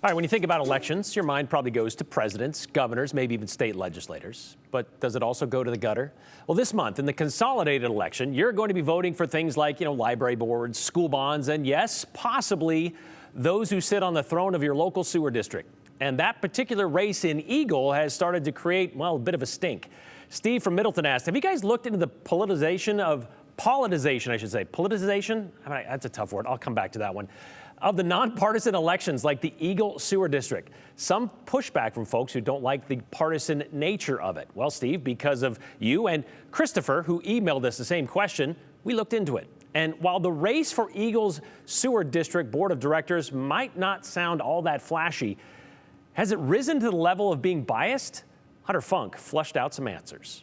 All right, when you think about elections, your mind probably goes to presidents, governors, maybe even state legislators. But does it also go to the gutter? Well, this month in the consolidated election, you're going to be voting for things like, library boards, school bonds, and yes, possibly those who sit on the throne of your local sewer district. And that particular race in Eagle has started to create, well, a bit of a stink. Steve from Middleton asked, have you guys looked into the politicization, that's a tough word. I'll come back to that one. Of the nonpartisan elections like the Eagle Sewer District. Some pushback from folks who don't like the partisan nature of it. Well, Steve, because of you and Christopher, who emailed us the same question, we looked into it. And while the race for Eagle's Sewer District Board of Directors might not sound all that flashy, has it risen to the level of being biased? Hunter Funk flushed out some answers.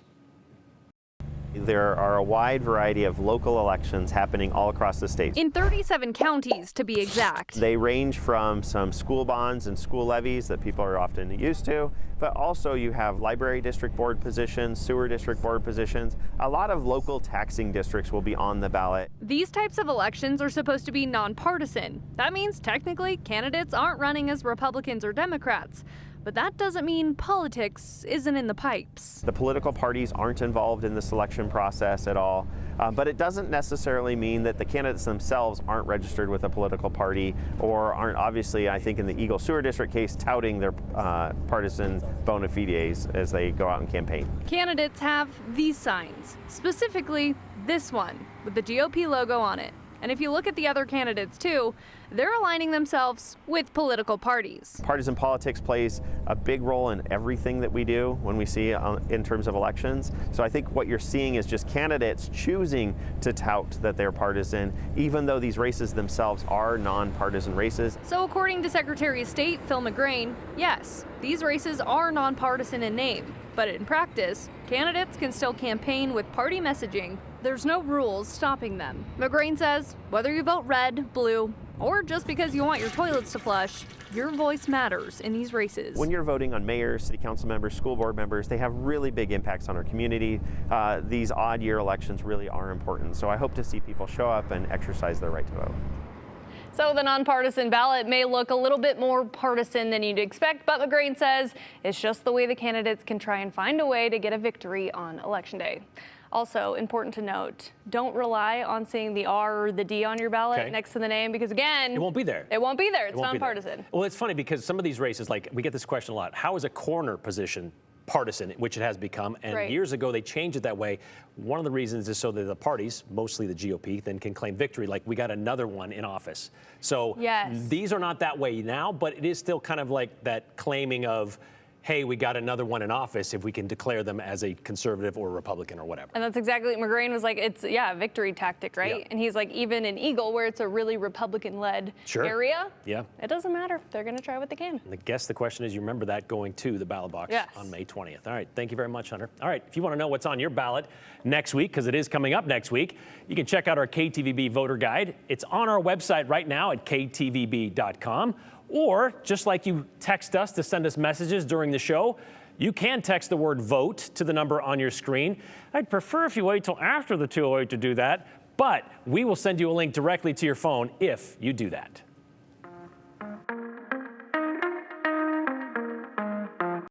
There are a wide variety of local elections happening all across the state. In 37 counties, to be exact. They range from some school bonds and school levies that people are often used to, but also you have library district board positions, sewer district board positions. A lot of local taxing districts will be on the ballot. These types of elections are supposed to be nonpartisan. That means technically candidates aren't running as Republicans or Democrats. But that doesn't mean politics isn't in the pipes. The political parties aren't involved in the selection process at all, but it doesn't necessarily mean that the candidates themselves aren't registered with a political party or aren't, obviously, I think in the Eagle Sewer District case, touting their partisan bona fides as they go out and campaign. Candidates have these signs, specifically this one with the GOP logo on it. And if you look at the other candidates too, they're aligning themselves with political parties. Partisan politics plays a big role in everything that we do when we see in terms of elections. So I think what you're seeing is just candidates choosing to tout that they're partisan, even though these races themselves are nonpartisan races. So according to Secretary of State Phil McGrain, yes, these races are nonpartisan in name, but in practice, candidates can still campaign with party messaging. There's no rules stopping them. McGrain says whether you vote red, blue, or just because you want your toilets to flush, your voice matters in these races. When you're voting on mayors, city council members, school board members, they have really big impacts on our community. These odd year elections really are important. So I hope to see people show up and exercise their right to vote. So the nonpartisan ballot may look a little bit more partisan than you'd expect, but McGrain says it's just the way the candidates can try and find a way to get a victory on Election Day. Also, important to note, don't rely on seeing the R or the D on your ballot next to the name because, again, it won't be there. It won't be there. It's nonpartisan. Well, it's funny because some of these races, like we get this question a lot, how is a coroner position partisan, which it has become, and years ago they changed it that way. One of the reasons is so that the parties, mostly the GOP, then can claim victory, like we got another one in office. So these are not that way now, but it is still kind of like that claiming of, hey, we got another one in office if we can declare them as a conservative or Republican or whatever. And that's exactly what McGrain was like. It's, a victory tactic, right? Yeah. And he's like, even in Eagle, where it's a really Republican-led area, it doesn't matter. They're going to try what they can. And I guess the question is, you remember that going to the ballot box on May 20th. All right, thank you very much, Hunter. All right, if you want to know what's on your ballot next week, because it is coming up next week, you can check out our KTVB voter guide. It's on our website right now at ktvb.com. Or, just like you text us to send us messages during the show, you can text the word VOTE to the number on your screen. I'd prefer if you wait till after the 208 to do that, but we will send you a link directly to your phone if you do that.